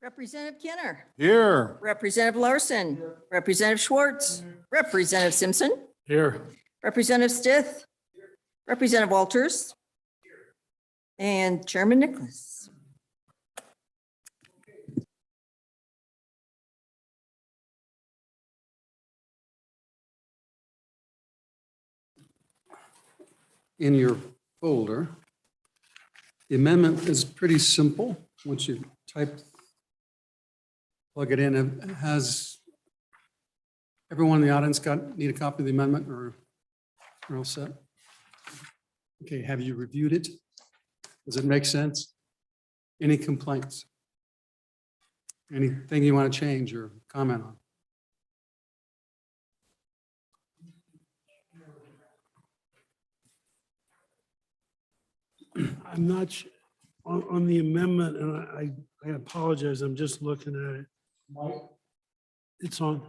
Representative Kinner. Here. Representative Larson. Representative Schwartz. Representative Simpson. Here. Representative Stith. Representative Walters. And Chairman Nicholas. In your folder, the amendment is pretty simple. Once you plug it in, it has everyone in the audience need a copy of the amendment, or we're all set? Okay, have you reviewed it? Does it make sense? Any complaints? Anything you want to change or comment on? I'm not on the amendment, and I apologize. I'm just looking at it. It's on.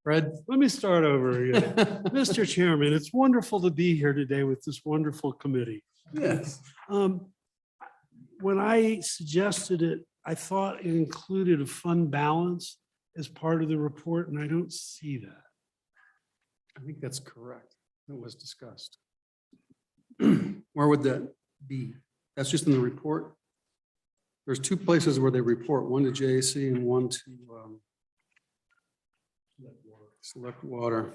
Fred? Let me start over again. Mr. Chairman, it's wonderful to be here today with this wonderful committee. Yes. When I suggested it, I thought it included a fund balance as part of the report, and I don't see that. I think that's correct. It was discussed. Where would that be? That's just in the report. There's two places where they report, one to JAC and one to Select Water.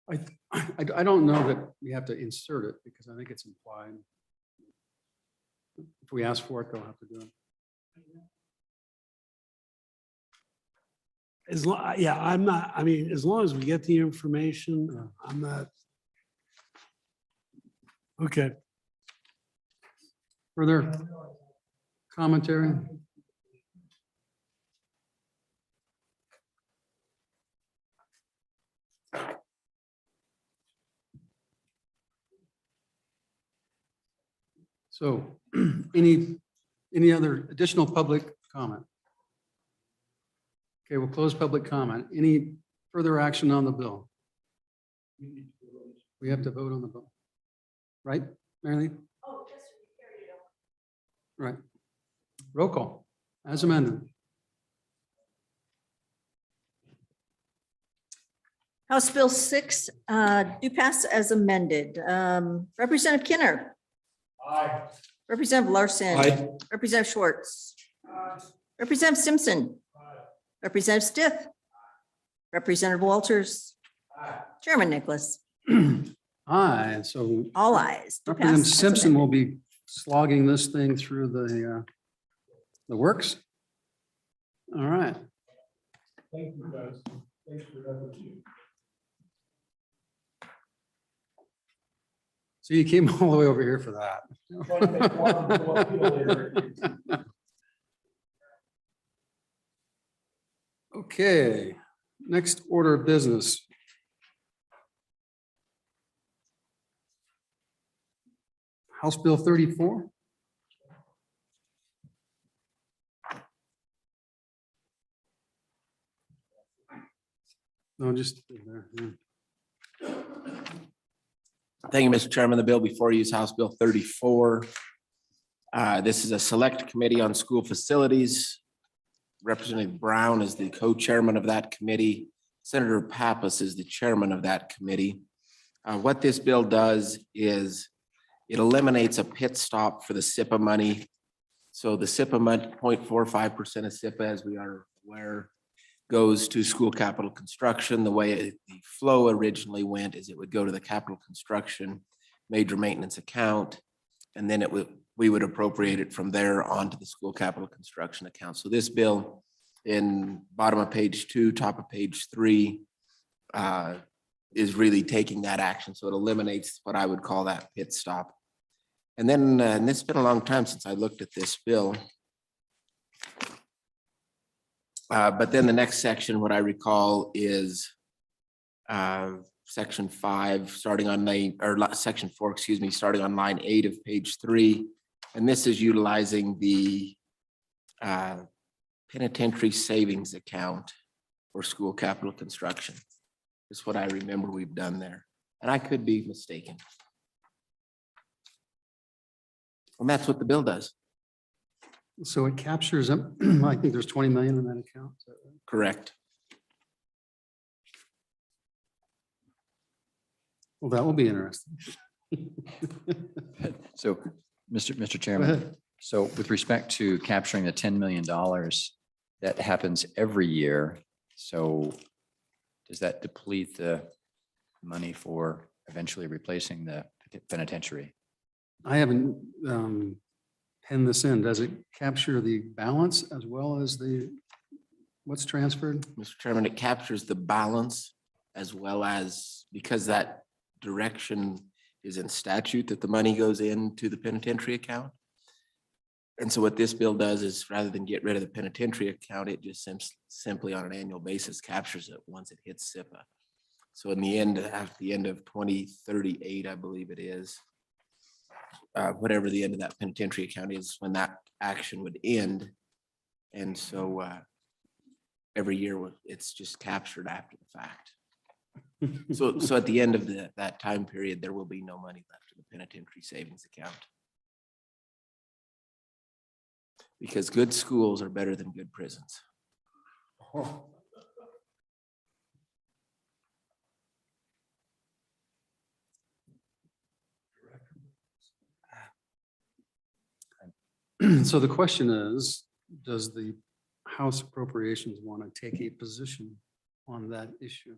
I don't know that we have to insert it because I think it's implied. If we ask for it, they'll have to do it. Yeah, I'm not, I mean, as long as we get the information, I'm not. Okay. Further commentary? So any other additional public comment? Okay, we'll close public comment. Any further action on the bill? We have to vote on the bill. Right, Mary Lee? Oh, yes, we carried it over. Right. Roll call as amended. House Bill 6 do pass as amended. Representative Kinner. Aye. Representative Larson. Aye. Representative Schwartz. Representative Simpson. Representative Stith. Representative Walters. Chairman Nicholas. Aye, so All ayes. Do pass Representative as Simpson amended. will be slogging this thing through the works. All right. Thank you, guys. Thanks for that. So you came all the way over here for that. Okay, next order of business. House Bill 34. No, just there. Yeah. Thank you, Mr. Chairman. The bill before you is House Bill 34. This is a select committee on school facilities. Representative Brown is the co-chairman of that committee. Senator Pappas is the chairman of that committee. What this bill does is it eliminates a pit stop for the SIPA money. So the SIPA money, 0.45% of SIPA, as we are aware, goes to school capital construction. The way the flow originally went is it would go to the capital construction major maintenance account, and then we would appropriate it from there onto the school capital construction account. So this bill in bottom of page 2, top of page 3 is really taking that action. So it eliminates what I would call that pit stop. And then, and it's been a long time since I looked at this bill. But then the next section, what I recall is section 5, starting on section 4, excuse me, starting on line 8 of page 3. And this is utilizing the penitentiary savings account for school capital construction. Is what I remember we've done there. And I could be mistaken. And that's what the bill does. So it captures, I think there's 20 million in that account. Is that right? Correct. Well, that will be interesting. So, Mr. Go Chairman, ahead. so with respect to capturing the $10 million, that happens every year. So does that deplete the money for eventually replacing the penitentiary? I haven't penned this in. Does it capture the balance as well as what's transferred? Mr. Chairman, it captures the balance as well as, because that direction is in statute that the money goes into the penitentiary account. And so what this bill does is rather than get rid of the penitentiary account, it just simply on an annual basis captures it once it hits SIPA. So in the end, at the end of 2038, I believe it is, whatever the end of that penitentiary account is, when that action would end. And so every year it's just captured after the fact. So at the end of that time period, there will be no money left in the penitentiary savings account. Because good schools are better than good prisons. So the question is, does the House Appropriations want to take a position on that issue?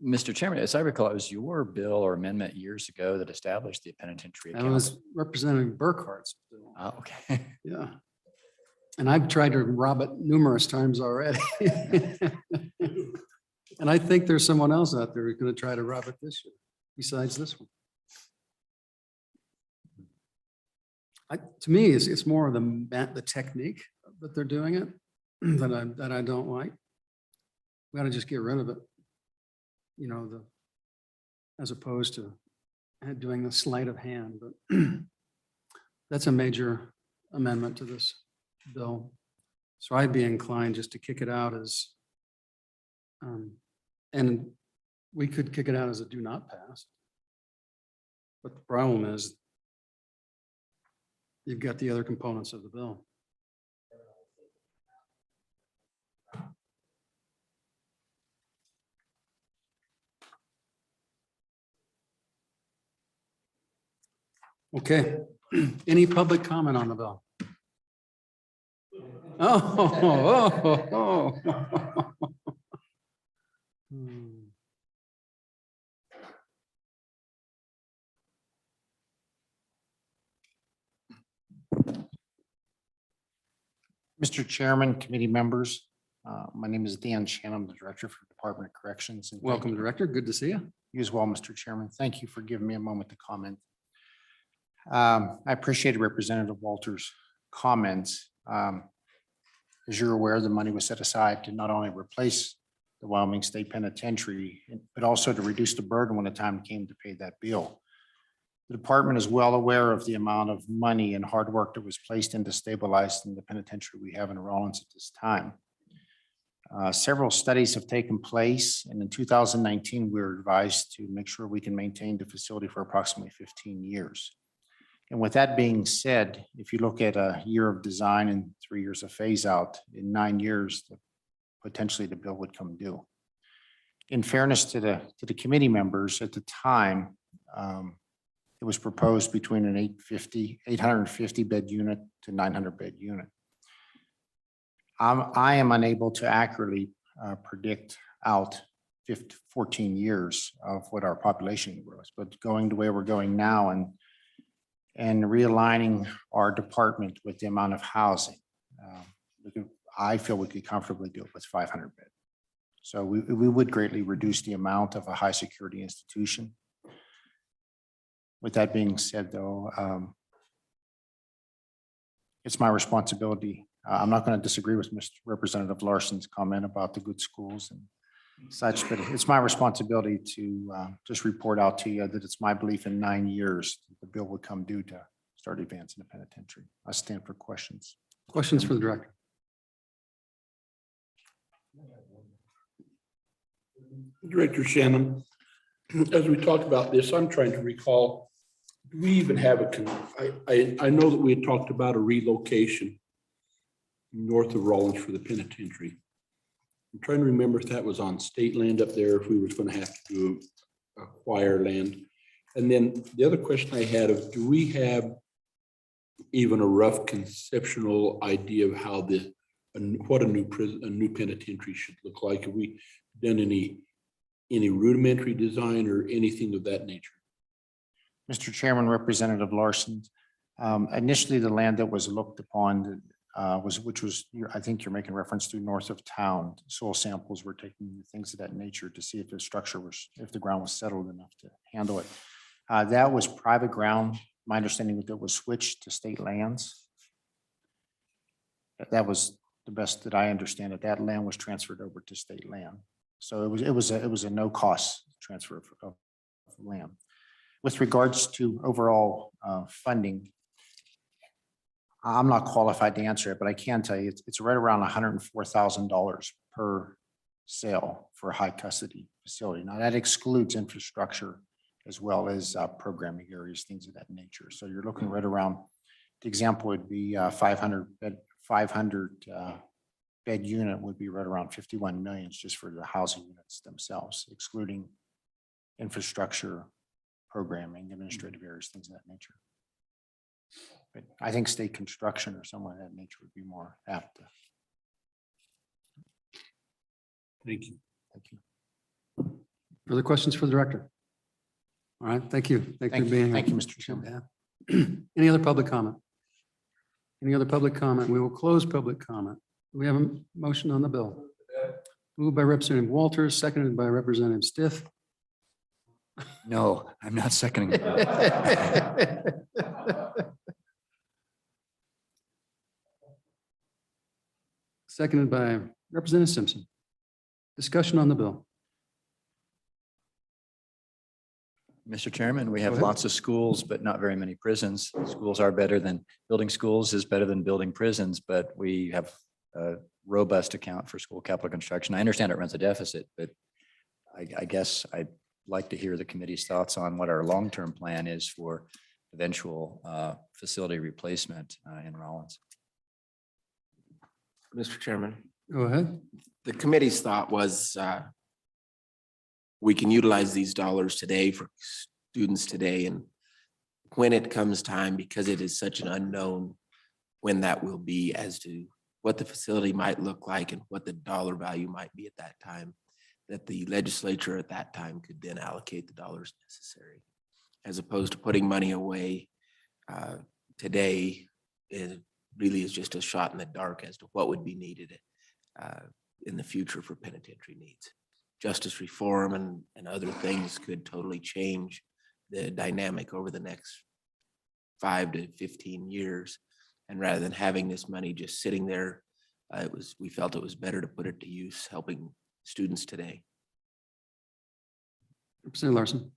Mr. Chairman, as I recall, it was your bill or amendment years ago that established the penitentiary That account. was Representative Burkhart's bill. Oh, okay. Yeah. And I've tried to rob it numerous times already. And I think there's someone else out there who's going to try to rob it this year, besides this one. To me, it's more of the technique that they're doing it that I don't like. We got to just get rid of it. You know, as opposed to doing the sleight of hand, but that's a major amendment to this bill. So I'd be inclined just to kick it out as, and we could kick it out as a do not pass. But the problem is you've got the other components of the bill. Okay, any public comment on the bill? Oh. Mr. Chairman, committee members, my name is Dan Chan. I'm the Director for Department of Corrections. And thank Welcome, Director. Good to see you. You as well, Mr. Chairman. Thank you for giving me a moment to comment. I appreciate Representative Walter's comments. As you're aware, the money was set aside to not only replace the Wyoming State Penitentiary, but also to reduce the burden when the time came to pay that bill. The department is well aware of the amount of money and hard work that was placed into stabilizing the penitentiary we have in Rawlins at this time. Several studies have taken place, and in 2019, we were advised to make sure we can maintain the facility for approximately 15 years. And with that being said, if you look at a year of design and 3 years of phase out, in 9 years, potentially the bill would come due. In fairness to the committee members at the time, it was proposed between an 850 bed unit to 900 bed unit. I am unable to accurately predict out 14 years of what our population grows, but going the way we're going now and realigning our department with the amount of housing, I feel we could comfortably do it with 500 bed. So we would greatly reduce the amount of a high security institution. With that being said, though, it's my responsibility. I'm not going to disagree with Mr. Representative Larson's comment about the good schools and such, but it's my responsibility to just report out to you that it's my belief in 9 years that the bill would come due to start advancing the penitentiary. I stand for questions. Questions for the Director? Director Shannon, as we talk about this, I'm trying to recall, do we even have I know that we had talked about a relocation north of Rollins for the penitentiary. I'm trying to remember if that was on state land up there, if we were going to have to acquire land. And then the other question I had of, do we have even a rough conceptual idea of how what a new prison, a new penitentiary should look like? Have we done any rudimentary design or anything of that nature? Mr. Chairman, Representative Larson, initially the land that was looked upon which was, I think you're making reference to north of town. Soil samples were taken, things of that nature to see if the structure was, if the ground was settled enough to handle it. That was private ground. My understanding was that was switched to state lands. That was the best that I understand it. That land was transferred over to state land. So it was a no cost transfer of land. With regards to overall funding, I'm not qualified to answer it, but I can tell you it's right around $104,000 per sale for a high custody facility. Now that excludes infrastructure as well as programming areas, things of that nature. So you're looking right around, the example would be 500 bed unit would be right around 51 million just for the housing units themselves, excluding infrastructure, programming, administrative areas, things of that nature. But I think state construction or somewhere of that nature would be more apt. Thank you. Thank you. Further questions for the director? All right, thank you. Thank you for being here. Thank you, Mr. Chairman. Any other public comment? Any other public comment? We will close public comment. We have a motion on the bill. Moved by Representative Walters, seconded by Representative Stiff. No, I'm not seconding. Seconded by Representative Simpson. Discussion on the bill. Mr. Chairman, we have ahead. lots of schools, but not very many prisons. Schools are better than, building schools is better than building prisons, but we have a robust account for school capital construction. I understand it runs a deficit, but I guess I'd like to hear the committee's thoughts on what our long-term plan is for eventual facility replacement in Rollins. Mr. Chairman, Go ahead. the committee's thought was we can utilize these dollars today for students today. And when it comes time, because it is such an unknown when that will be as to what the facility might look like and what the dollar value might be at that time, that the legislature at that time could then allocate the dollars necessary, as opposed to putting money away today. It really is just a shot in the dark as to what would be needed in the future for penitentiary needs. Justice reform and other things could totally change the dynamic over the next 5 to 15 years. And rather than having this money just sitting there, we felt it was better to put it to use helping students today. Representative Larson.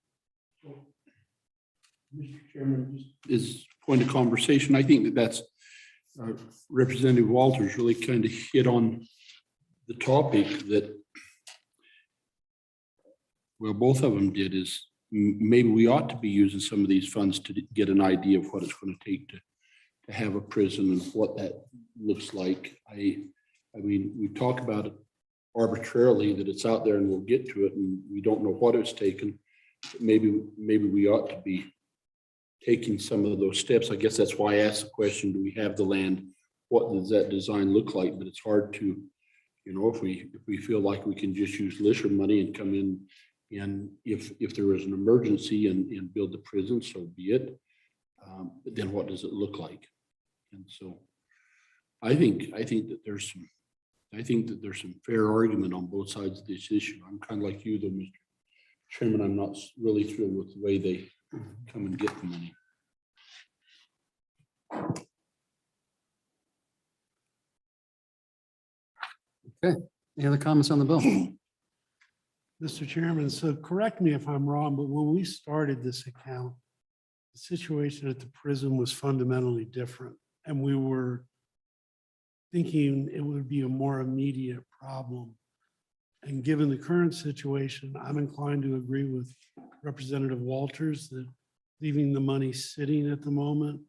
Mr. Chairman, just as point of conversation, I think that's Representative Walters really kind of hit on the topic that, well, both of them did, is maybe we ought to be using some of these funds to get an idea of what it's going to take to have a prison and what that looks like. I mean, we talk about it arbitrarily that it's out there and we'll get to it and we don't know what it's taken. Maybe we ought to be taking some of those steps. I guess that's why I asked the question, do we have the land? What does that design look like? But it's hard to, you know, if we feel like we can just use LISHR money and come in, and if there is an emergency and build the prison, so be it. But then what does it look like? And so I think that there's some fair argument on both sides of this issue. I'm kind of like you though, Mr. Chairman. I'm not really thrilled with the way they come and get the money. Okay. Any other comments on the bill? Mr. Chairman, so correct me if I'm wrong, but when we started this account, the situation at the prison was fundamentally different. And we were thinking it would be a more immediate problem. And given the current situation, I'm inclined to agree with Representative Walters that leaving the money sitting at the moment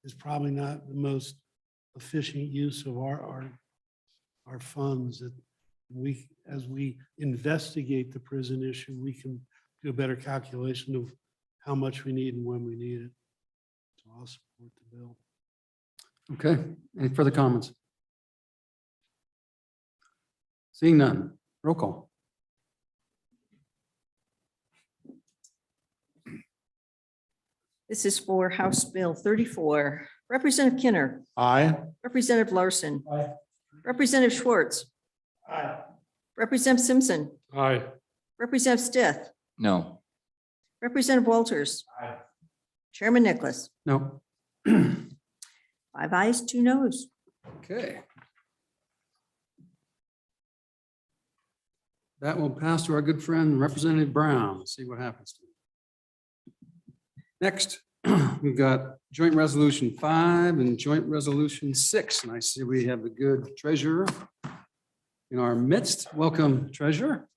is probably not the most efficient use of our funds. That we, as we investigate the prison issue, we can do a better calculation of how much we need and when we need it. So I'll support the bill. Okay, any further comments? Seeing none, roll call. This is for House Bill 34. Representative Kinner, Aye. Representative Larson, Aye. Representative Schwartz, Aye. Representative Simpson, Aye. Representative Stith, No. Representative Walters, Aye. Chairman Nicholas. No. 5 ayes, 2 noes. Okay. That will pass to our good friend Representative Brown. Let's see what happens. Next, we've got Joint Resolution 5 and Joint Resolution 6. And I see we have the good treasurer in our midst. Welcome, treasurer.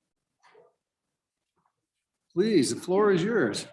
Please, the floor is yours.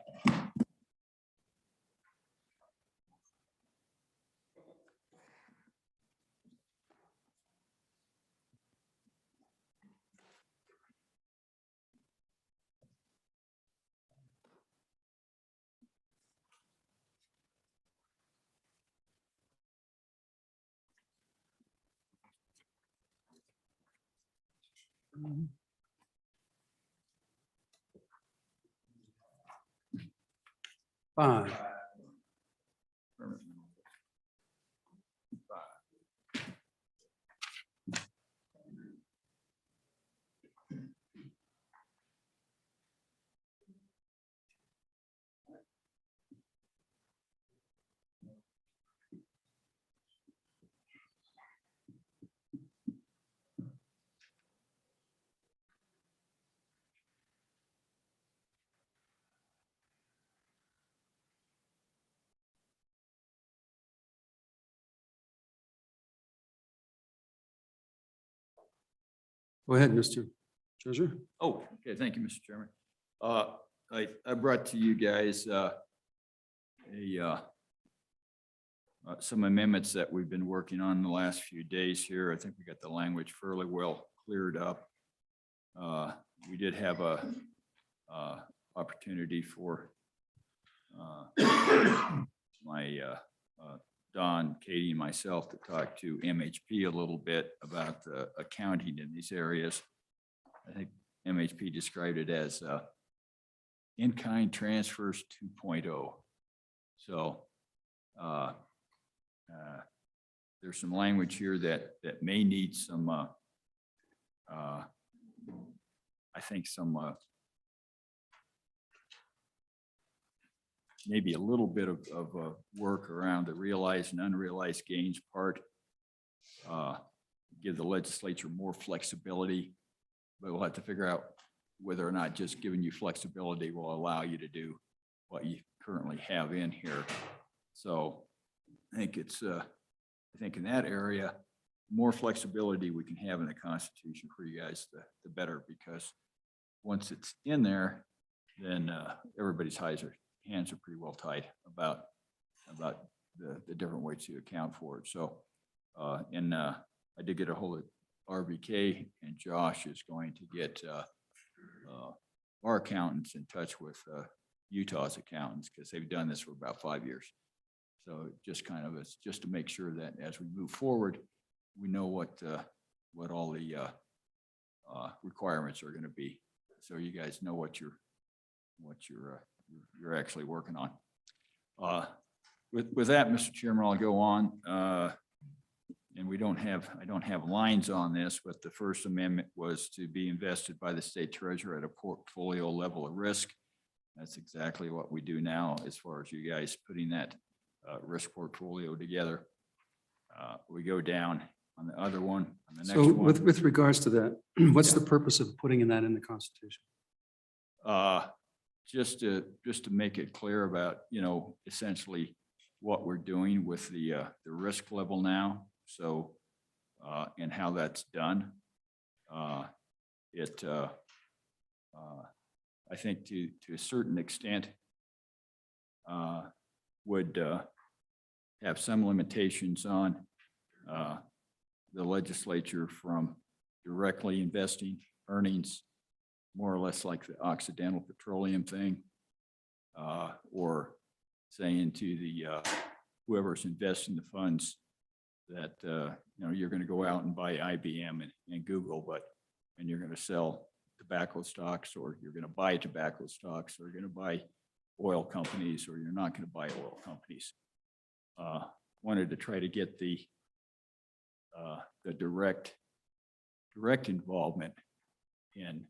Five. Go ahead, Mr. Treasurer. Oh, okay, thank you, Mr. Chairman. I brought to you guys some amendments that we've been working on the last few days here. I think we got the language fairly well cleared up. We did have a opportunity for my Don, Katie, and myself to talk to MHP a little bit about accounting in these areas. I think MHP described it as in-kind transfers 2.0. So there's some language here that may need some, I think some maybe a little bit of work around the realized and unrealized gains part. Give the legislature more flexibility, but we'll have to figure out whether or not just giving you flexibility will allow you to do what you currently have in here. So I think it's, I think in that area, more flexibility we can have in the Constitution for you guys, the better, because once it's in there, then everybody's hands are pretty well tied about the different ways to account for it. So, I did get a hold of RBK, and Josh is going to get our accountants in touch with Utah's accountants, because they've done this for about 5 years. So just kind of, it's just to make sure that as we move forward, we know what all the requirements are going to be. So you guys know what you're actually working on. With that, Mr. Chairman, I'll go on. And I don't have lines on this, but the First Amendment was to be invested by the state treasurer at a portfolio level of risk. That's exactly what we do now as far as you guys putting that risk portfolio together. We go down on the other one, on the next So one. with regards to that, what's the purpose of putting that in the Constitution? Just to make it clear about, essentially what we're doing with the risk level now. So, and how that's done. I think to a certain extent, would have some limitations on the legislature from directly investing earnings, more or less like the Occidental Petroleum thing, or saying to the whoever's investing the funds that you're going to go out and buy IBM and Google, and you're going to sell tobacco stocks, or you're going to buy tobacco stocks, or you're going to buy oil companies, or you're not going to buy oil companies. Wanted to try to get the direct involvement in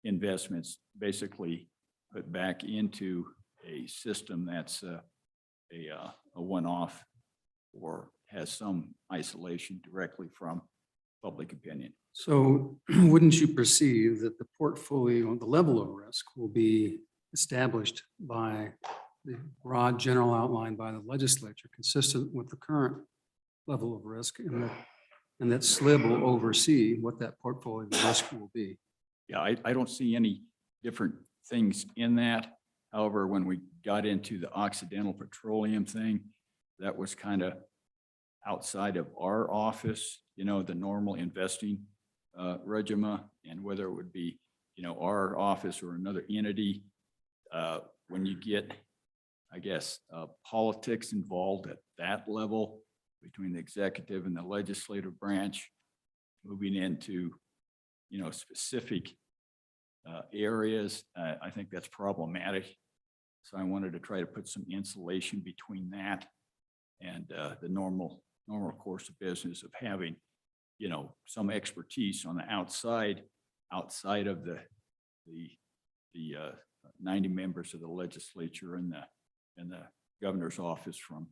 investments, basically put back into a system that's a one-off or has some isolation directly from public opinion. So wouldn't you perceive that the portfolio, the level of risk will be established by the broad general outline by the legislature, consistent with the current level of risk, and that SLIB will oversee what that portfolio risk will be? Yeah, I don't see any different things in that. However, when we got into the Occidental Petroleum thing, that was kind of outside of our office, the normal investing regimen, and whether it would be, our office or another entity. When you get, I guess, politics involved at that level between the executive and the legislative branch, moving into, specific areas, I think that's problematic. So I wanted to try to put some insulation between that and the normal course of business of having, some expertise on the outside of the 90 members of the legislature and the governor's office from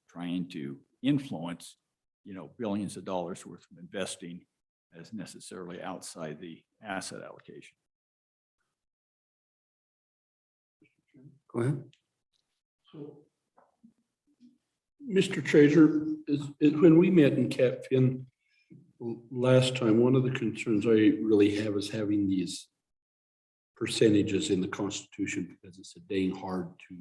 trying to influence, billions of dollars worth of investing as necessarily outside the asset allocation. Go ahead. So, Mr. Treasurer, when we met in CapFin last time, one of the concerns I really have is having these percentages in the Constitution, because it's a dang hard to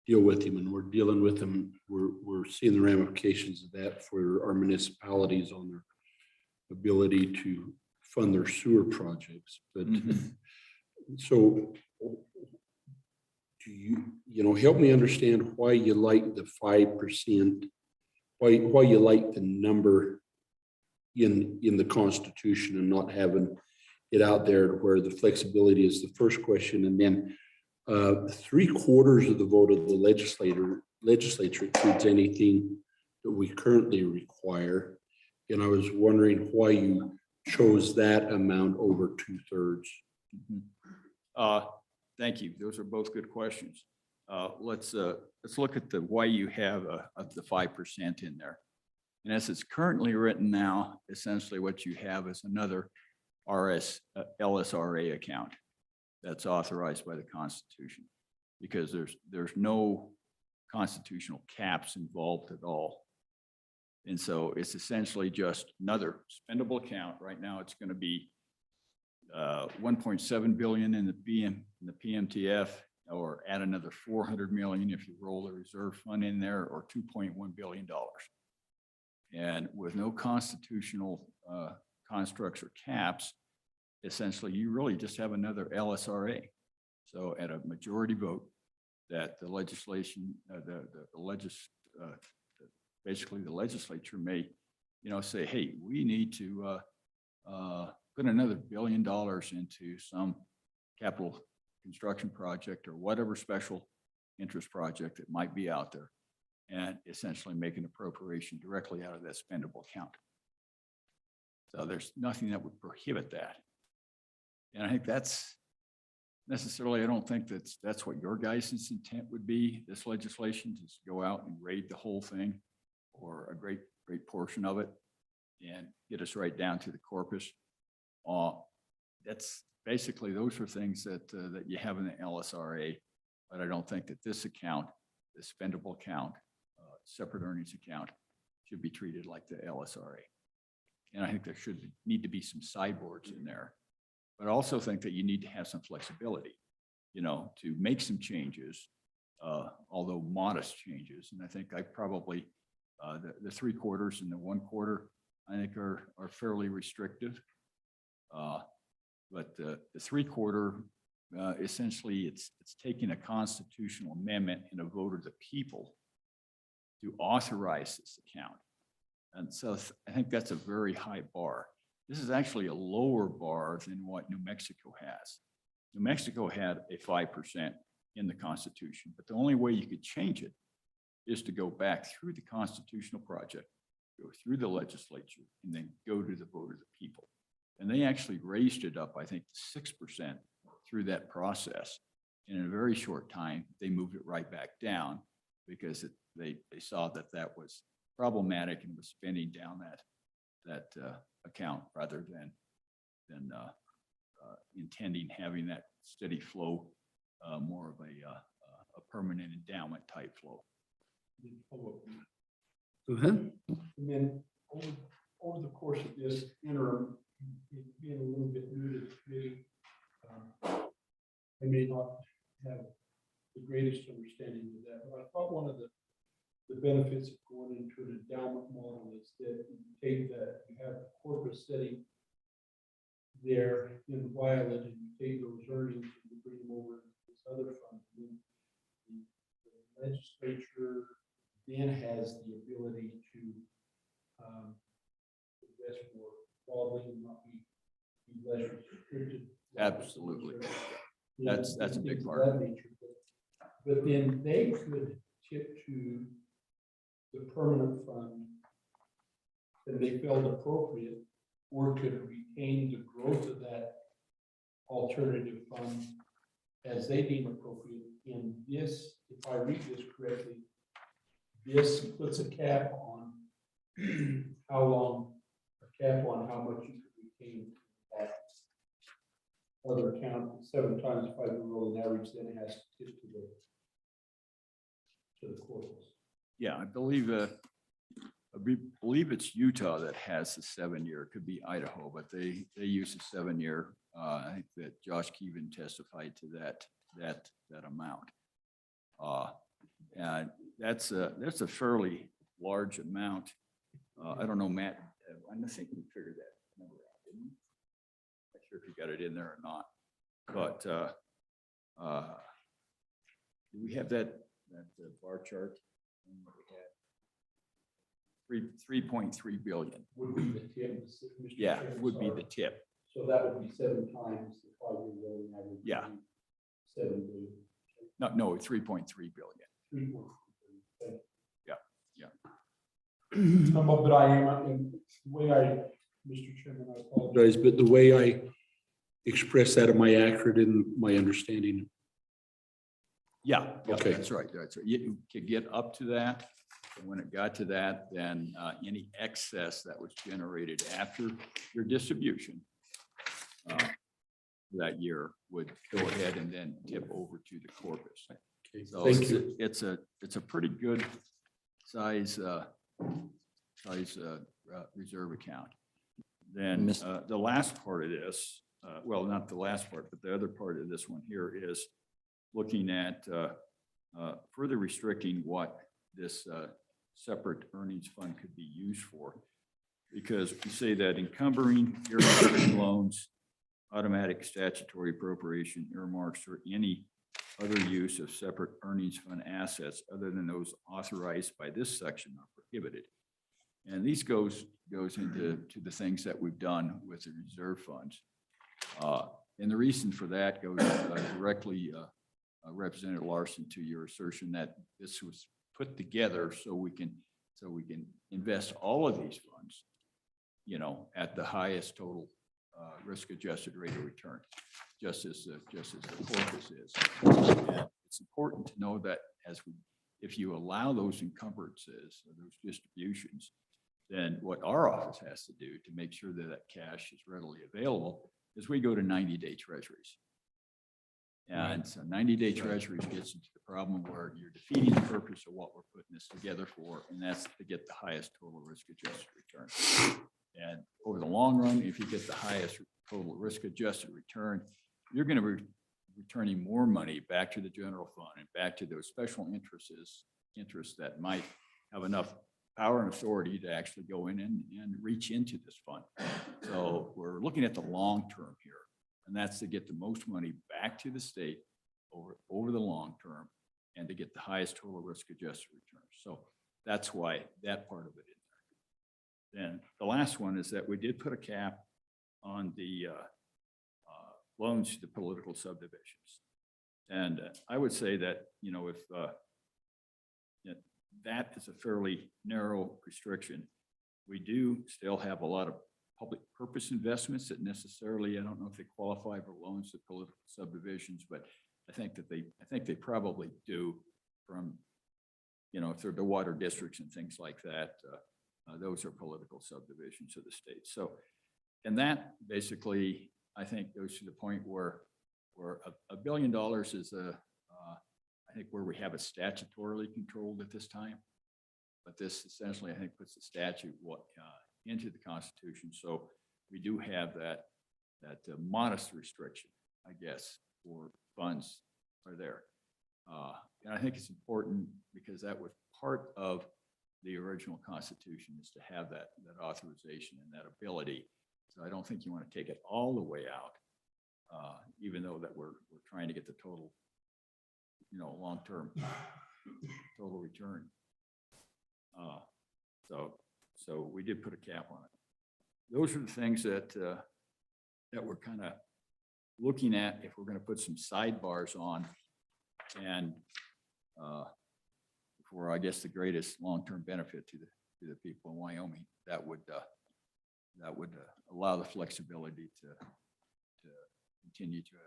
deal with them, and we're dealing with them. We're seeing the ramifications of that for our municipalities on their ability to fund their sewer projects. But so do you help me understand why you like the 5%, why you like the number in the Constitution and not having it out there where the flexibility is the first question, and then 3/4 of the vote of the legislature includes anything that we currently require. And I was wondering why you chose that amount over 2/3. Thank you. Those are both good questions. Let's look at the why you have the 5% in there. And as it's currently written now, essentially what you have is another LSRA account that's authorized by the Constitution, because there's no constitutional caps involved at all. And so it's essentially just another spendable account. Right now, it's going to be 1.7 billion in the PMTF, or add another 400 million if you roll the reserve fund in there, or $2.1 billion. And with no constitutional constructs or caps, essentially you really just have another LSRA. So at a majority vote, that the legislation, basically the legislature may, say, hey, we need to put another $1 billion into some capital construction project or whatever special interest project that might be out there, and essentially make an appropriation directly out of that spendable account. So there's nothing that would prohibit that. And I think that's necessarily, I don't think that's what your guys' intent would be, this legislation, to go out and raid the whole thing or a great portion of it and get us right down to the corpus. That's basically, those are things that you have in the LSRA, but I don't think that this account, the spendable account, separate earnings account, should be treated like the LSRA. And I think there need to be some sideboards in there. But I also think that you need to have some flexibility, to make some changes, although modest changes. And I think I probably, the 3/4 and the 1/4, I think are fairly restrictive. But the 3/4, essentially it's taking a constitutional amendment and a vote of the people to authorize this account. And so I think that's a very high bar. This is actually a lower bar than what New Mexico has. New Mexico had a 5% in the Constitution, but the only way you could change it is to go back through the constitutional project, go through the legislature, and then go to the vote of the people. And they actually raised it up, I think, to 6% through that process. And in a very short time, they moved it right back down because they saw that was problematic and was spending down that account rather than intending having that steady flow, more of a permanent endowment type flow. Go ahead. And then over the course of this interim, being a little bit new to the committee, I may not have the greatest understanding of that, but I thought one of the benefits of going into an endowment model is that you take that, you have the corpus sitting there in Violet, and you take those earnings and you bring them over to this other fund. And the legislature then has the ability to invest more broadly and not be less restricted. Absolutely. Yeah, That's a big things of part. that nature. But then they could tip to the permanent fund that they felt appropriate, or could retain the growth of that alternative fund as they deem appropriate. In this, if I read this correctly, this puts a cap on how long, a cap on how much you could retain that other account. 7 times 5-year rolling average, then it has to tip to the corpus. Yeah, I believe it's Utah that has the 7-year. It could be Idaho, but they use a 7-year. I think that Josh Keevan testified to that amount. And that's a fairly large amount. I don't know, Matt. I don't think we figured that number out, didn't we? Not sure if you got it in there or not. But do we have that bar chart? 3.3 billion. Would be the tip. Mr. Yeah, Chairman, would be sorry. the tip. So that would be 7 times the 5-year rolling average. Yeah. 7 billion. No, 3.3 billion. 3.3 Yeah. But I am, the way Mr. Chairman, I apologize. But the way I express that, am I accurate in my understanding? Yeah, Okay. That's right. You could get up to that. And when it got to that, then any excess that was generated after your distribution that year would go ahead and then tip over to the corpus. Okay, So thank you. it's a pretty good size reserve account. Then the last part of this, well, not the last part, but the other part of this one here is looking at further restricting what this separate earnings fund could be used for. Because we say that encumbering earmark loans, automatic statutory appropriation earmarks, or any other use of separate earnings fund assets other than those authorized by this section are prohibited. And these goes into the things that we've done with the reserve funds. And the reason for that goes directly, Representative Larson, to your assertion that this was put together so we can invest all of these funds, at the highest total risk-adjusted rate of return, just as the corpus is. And it's important to know that if you allow those encumbrances or those distributions, then what our office has to do to make sure that that cash is readily available is we go to 90-day treasuries. And so 90-day treasuries gets into the problem where you're defeating the purpose of what we're putting this together for, and that's to get the highest total risk-adjusted return. And over the long run, if you get the highest total risk adjusted return, you're going to be returning more money back to the general fund and back to those special interests that might have enough power and authority to actually go in and reach into this fund. So we're looking at the long term here, and that's to get the most money back to the state over the long term and to get the highest total risk adjusted return. So that's why that part of it is there. Then the last one is that we did put a cap on the loans to the political subdivisions. And I would say that, you know, if that is a fairly narrow restriction, we do still have a lot of public purpose investments that necessarily, I don't know if they qualify for loans to political subdivisions, but I think they probably do from, you know, if they're the water districts and things like that, those are political subdivisions of the state. So, and that basically, I think goes to the point where $1 billion is I think where we have it statutorily controlled at this time. But this essentially, I think, puts the statute into the Constitution. So we do have that modest restriction, I guess, for funds are there. And I think it's important because that was part of the original Constitution, is to have that authorization and that ability. So I don't think you want to take it all the way out, even though that we're trying to get the total, you know, long-term total return. So we did put a cap on it. Those are the things that we're kind of looking at if we're going to put some sidebars on, and for, I guess, the greatest long-term benefit to the people in Wyoming, that would allow the flexibility to continue to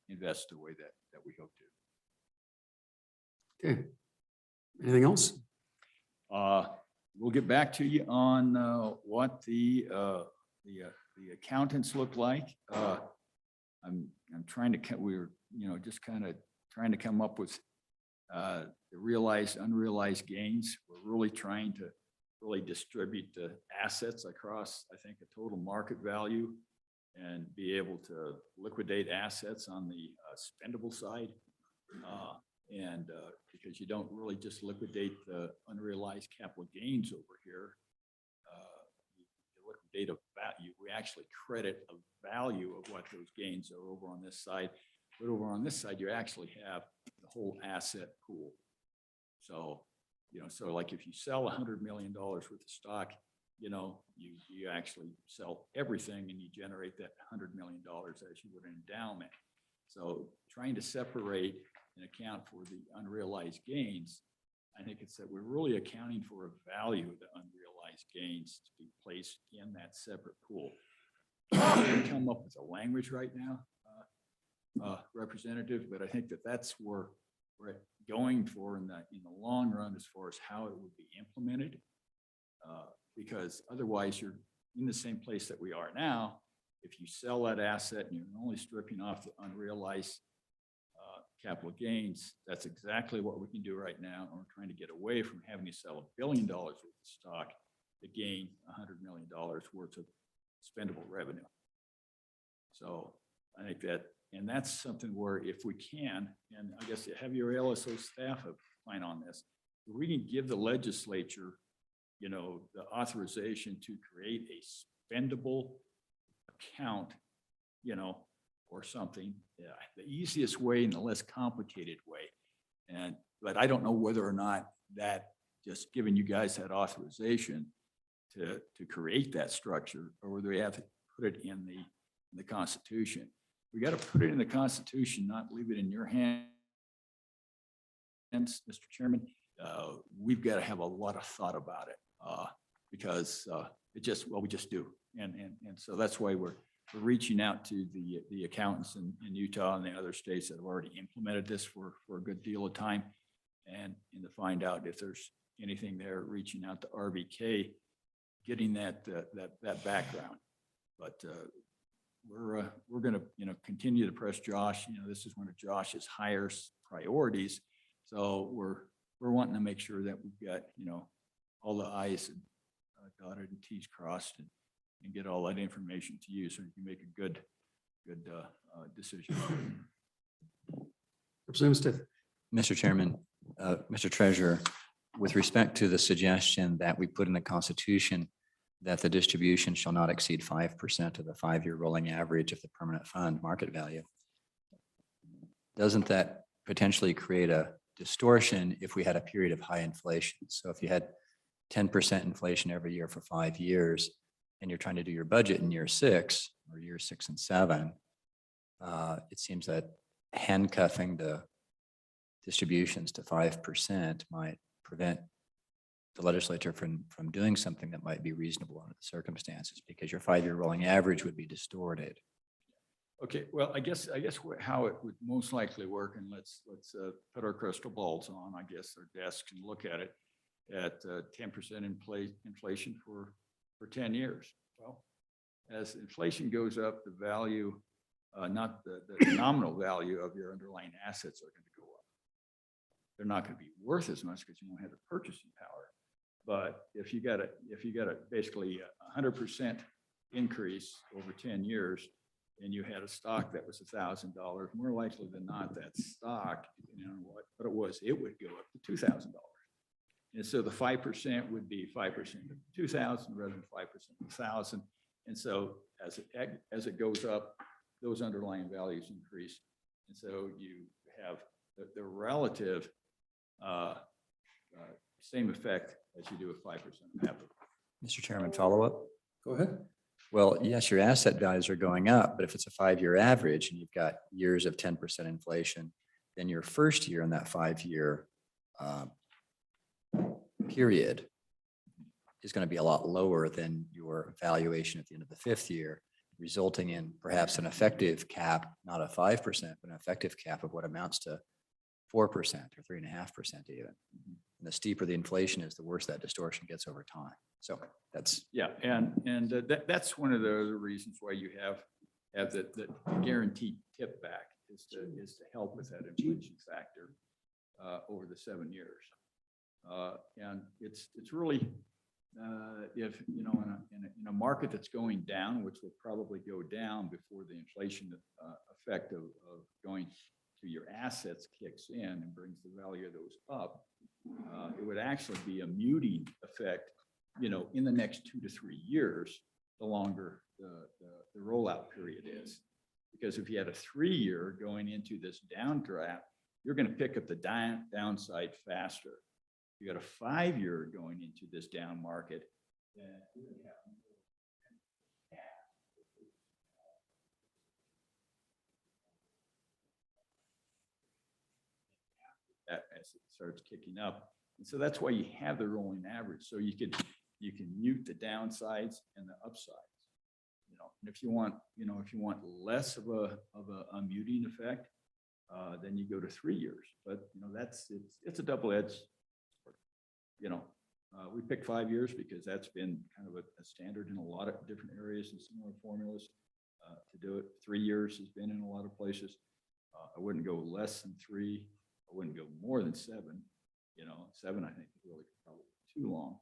invest the way that we hope to. Okay. Anything else? We'll get back to you on what the accountants look like. I'm trying to, we're, you know, just kind of trying to come up with the realized, unrealized gains. We're really trying to really distribute the assets across, I think, a total market value, and be able to liquidate assets on the spendable side. Because you don't really just liquidate the unrealized capital gains over here. You liquidate a value. We actually credit a value of what those gains are over on this side. But over on this side, you actually have the whole asset pool. So, you know, so like if you sell $100 million worth of stock, you know, you actually sell everything and you generate that $100 million as you would an endowment. So trying to separate and account for the unrealized gains, I think it's that we're really accounting for a value of the unrealized gains to be placed in that separate pool. We can come up with a language right now, Representative, but I think that's where we're going for in the long run as far as how it would be implemented. Because otherwise you're in the same place that we are now. If you sell that asset and you're only stripping off the unrealized capital gains, that's exactly what we can do right now. And we're trying to get away from having to sell $1 billion worth of stock to gain $100 million worth of spendable revenue. So I think and that's something where if we can, and I guess have your LSO staff plan on this, we can give the legislature, you know, the authorization to create a spendable account, you know, or something, the easiest way and the less complicated way. But I don't know whether or not that just giving you guys that authorization to create that structure, or whether we have to put it in the Constitution. We got to put it in the Constitution, not leave it in your hands, Mr. Chairman. We've got to have a lot of thought about it because we just do. And so that's why we're reaching out to the accountants in Utah and the other states that have already implemented this for a good deal of time, and to find out if there's anything there, reaching out to RVK, getting that background. But we're going to, you know, continue to press Josh. You know, this is one of Josh's highest priorities. So we're wanting to make sure that we've got, you know, all the I's dotted and T's crossed, and and get all that information to you so you can make a good decision. Representative Stiff. Mr. Chairman, Mr. Treasurer, with respect to the suggestion that we put in the Constitution that the distribution shall not exceed 5% of the 5-year rolling average of the permanent fund market value, doesn't that potentially create a distortion if we had a period of high inflation? So if you had 10% inflation every year for 5 years, and you're trying to do your budget in year 6 or year 6 and 7, it seems that handcuffing the distributions to 5% might prevent the legislature from doing something that might be reasonable under the circumstances, because your 5-year rolling average would be distorted. Okay, well, I guess how it would most likely work, and let's put our crystal balls on, I guess, our desks and look at it at 10% inflation for 10 years. Well, as inflation goes up, the value, not the nominal value of your underlying assets are going to go up. They're not going to be worth as much because you won't have the purchasing power. But if you got a basically 100% increase over 10 years, and you had a stock that was $1,000, more likely than not, that stock, depending on what it was, it would go up to $2,000. And so the 5% would be 5% of 2,000 rather than 5% of 1,000. And so as it goes up, those underlying values increase. And so you have the relative same effect as you do with 5% of capital. Mr. Chairman, follow up? Go ahead. Well, yes, your asset values are going up, but if it's a 5-year average and you've got years of 10% inflation, then your first year in that 5-year period is going to be a lot lower than your valuation at the end of the 5th year, resulting in perhaps an effective cap, not a 5%, but an effective cap of what amounts to 4% or 3.5% even. And the steeper the inflation is, the worse that distortion gets over time. So that's. Yeah, and that's one of the other reasons why you have the guaranteed tip back is to help with that inflation factor over the 7 years. And it's really if in a market that's going down, which will probably go down before the inflation effect of going to your assets kicks in and brings the value of those up, it would actually be a muting effect, in the next 2 to 3 years, the longer the rollout period is. Because if you had a 3-year going into this downdraft, you're going to pick up the downside faster. If you got a 5-year going into this down market, then you're going to have that as it starts kicking up. And so that's why you have the rolling average. So you can mute the downsides and the upsides. And if you want less of a muting effect, then you go to 3 years. But it's a double-edged sword. We pick 5 years because that's been kind of a standard in a lot of different areas and similar formulas to do it. 3 years has been in a lot of places. I wouldn't go less than 3. I wouldn't go more than 7. 7 I think is really probably too long,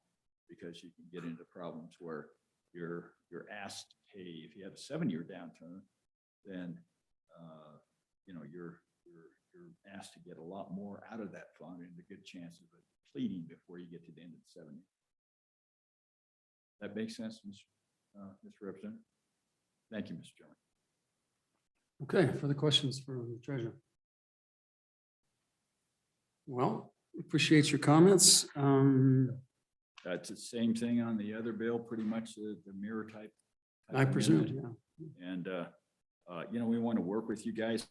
because you can get into problems where you're asked to pay. If you have a 7-year downturn, then you're asked to get a lot more out of that fund, and a good chance of it depleting before you get to the end of the 7 years. That makes sense, Mr. Representative? Thank you, Mr. Chairman. Okay, further questions for the treasurer? Well, appreciate your comments. It's the same thing on the other bill, pretty much the mirror type. I presume, amendment. yeah. And we want to work with you guys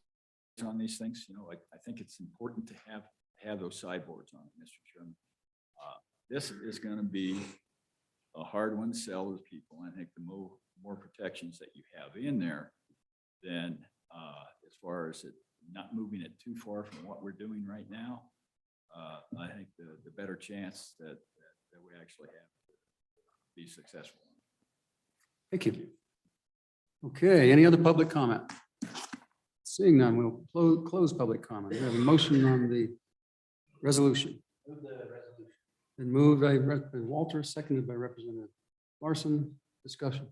on these things. I think it's important to have those sideboards on it, Mr. Chairman. This is going to be a hard one to sell to people. I think the more protections that you have in there, then as far as it not moving it too far from what we're doing right now, I think the better chance that we actually have to be successful. Thank you. Okay, any other public comment? Seeing none, we'll close public comment. We have a motion on the resolution. Been moved by Representative Walter, seconded by Representative Larson. Discussion.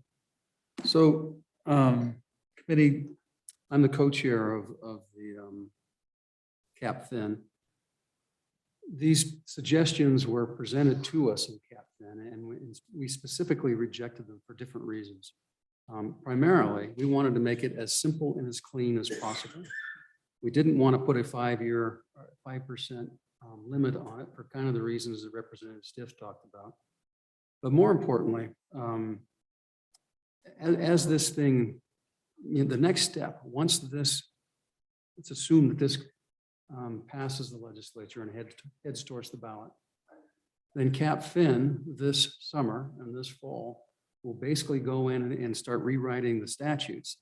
So, committee, I'm the co-chair of the CapFin. These suggestions were presented to us in CapFin, and we specifically rejected them for different reasons. Primarily, we wanted to make it as simple and as clean as possible. We didn't want to put a 5-year, 5% limit on it for kind of the reasons that Representative Stiff talked about. But more importantly, as this thing, the next step, once this, let's assume that this passes the legislature and heads towards the ballot, then CapFin this summer and this fall will basically go in and start rewriting the statutes.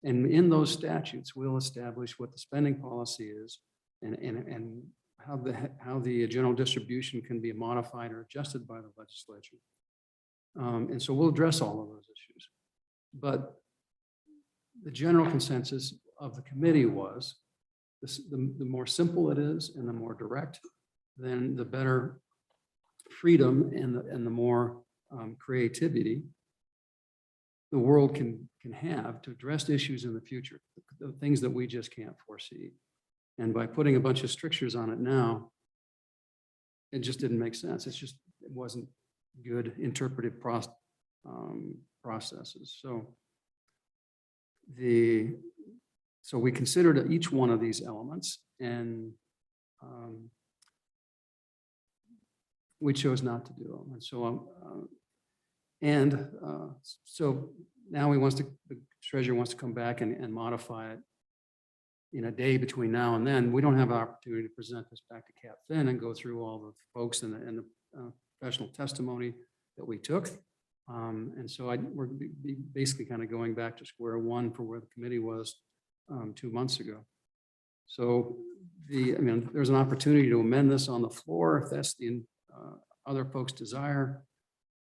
And in those statutes, we'll establish what the spending policy is and how the general distribution can be modified or adjusted by the legislature. And so we'll address all of those issues. But the general consensus of the committee was the more simple it is and the more direct, then the better freedom and the more creativity the world can have to address issues in the future, the things that we just can't foresee. And by putting a bunch of strictures on it now, it just didn't make sense. It wasn't good interpretive processes. So we considered each one of these elements, and we chose not to do them. And so now the treasurer wants to come back and modify it in a day between now and then. We don't have an opportunity to present this back to CapFin and go through all the folks and the professional testimony that we took. And so we're basically kind of going back to square one for where the committee was 2 months ago. So there's an opportunity to amend this on the floor if that's the other folks' desire.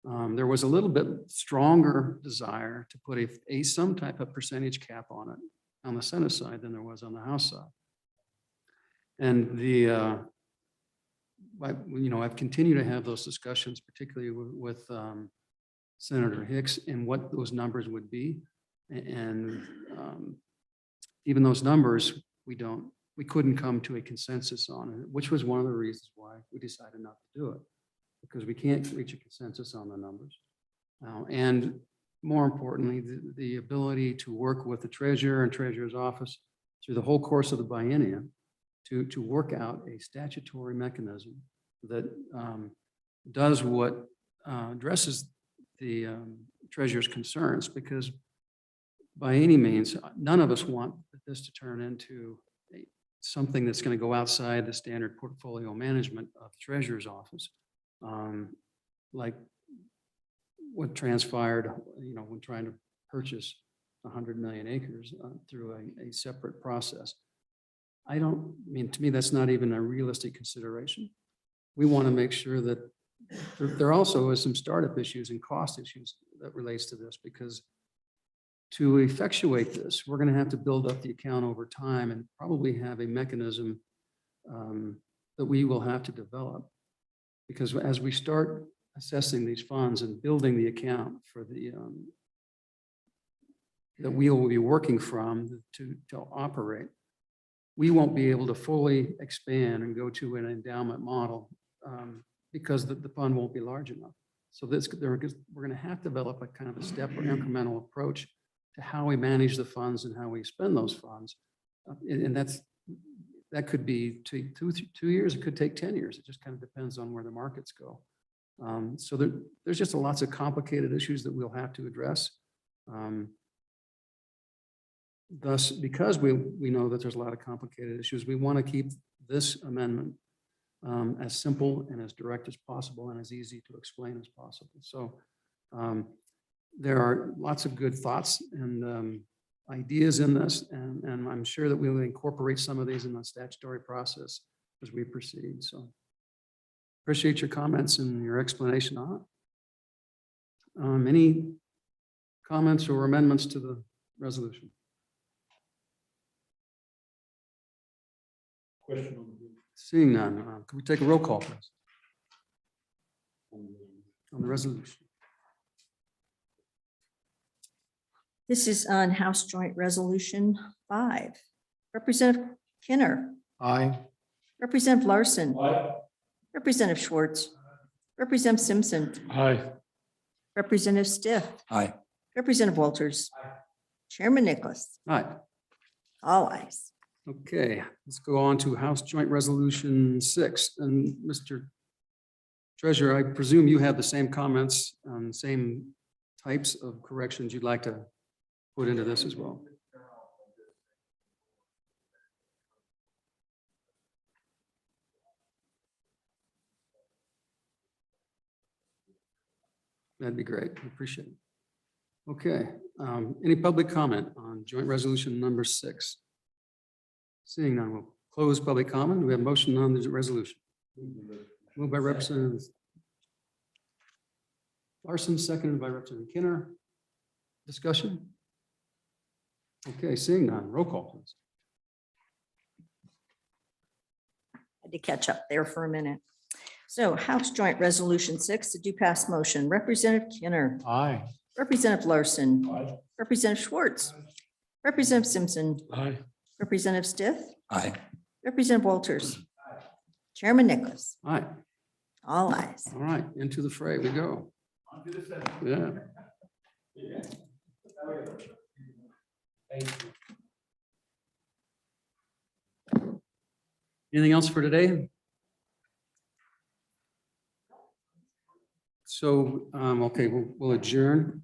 There was a little bit stronger desire to put some type of percentage cap on it on the Senate side than there was on the House side. And I've continued to have those discussions, particularly with Senator Hicks, and what those numbers would be. And even those numbers, we couldn't come to a consensus on it, which was one of the reasons why we decided not to do it, because we can't reach a consensus on the numbers. And more importantly, the ability to work with the treasurer and treasurer's office through the whole course of the biennium to work out a statutory mechanism that does what addresses the treasurer's concerns, because by any means, none of us want this to turn into something that's going to go outside the standard portfolio management of the treasurer's office, like what transpired, when trying to purchase 100 million acres through a separate process. To me, that's not even a realistic consideration. We want to make sure that there also is some startup issues and cost issues that relates to this, because to effectuate this, we're going to have to build up the account over time and probably have a mechanism that we will have to develop. Because as we start assessing these funds and building the account for that we will be working from to operate, we won't be able to fully expand and go to an endowment model because the fund won't be large enough. So we're going to have to develop a kind of a step or incremental approach to how we manage the funds and how we spend those funds. And that could be 2 years, it could take 10 years. It just kind of depends on where the markets go. So there's just lots of complicated issues that we'll have to address. Thus, because we know that there's a lot of complicated issues, we want to keep this amendment as simple and as direct as possible and as easy to explain as possible. So there are lots of good thoughts and ideas in this, and I'm sure that we will incorporate some of these in the statutory process as we proceed. So appreciate your comments and your explanation on it. Any comments or amendments to the resolution? Question on the group. Seeing none, can we take a roll call, please? On the resolution. This is on House Joint Resolution 5. Representative Kinner, Aye. Representative Larson, Representative Schwartz, Representative Simpson, Aye. Representative Stiff, Aye. Representative Walters, Chairman Nicholas, All right, all ayes. okay, let's go on to House Joint Resolution 6. And Mr. Treasurer, I presume you have the same comments, same types of corrections you'd like to put into this as well. That'd be great. I appreciate it. Okay, any public comment on joint resolution number 6? Seeing none, we'll close public comment. We have motion on the resolution. Moved by Representative Larson, seconded by Representative Kinner. Discussion? Okay, seeing none, roll call, please. Had to catch up there for a minute. So House Joint Resolution 6, the do pass motion, Representative Kinner, Aye. Representative Larson, Representative Schwartz, Representative Simpson, Aye. Representative Stiff, Aye. Representative Walters, Chairman Nicholas, All right, all ayes. all right, into the fray we go. Yeah. Anything else for today? So, okay, we'll adjourn.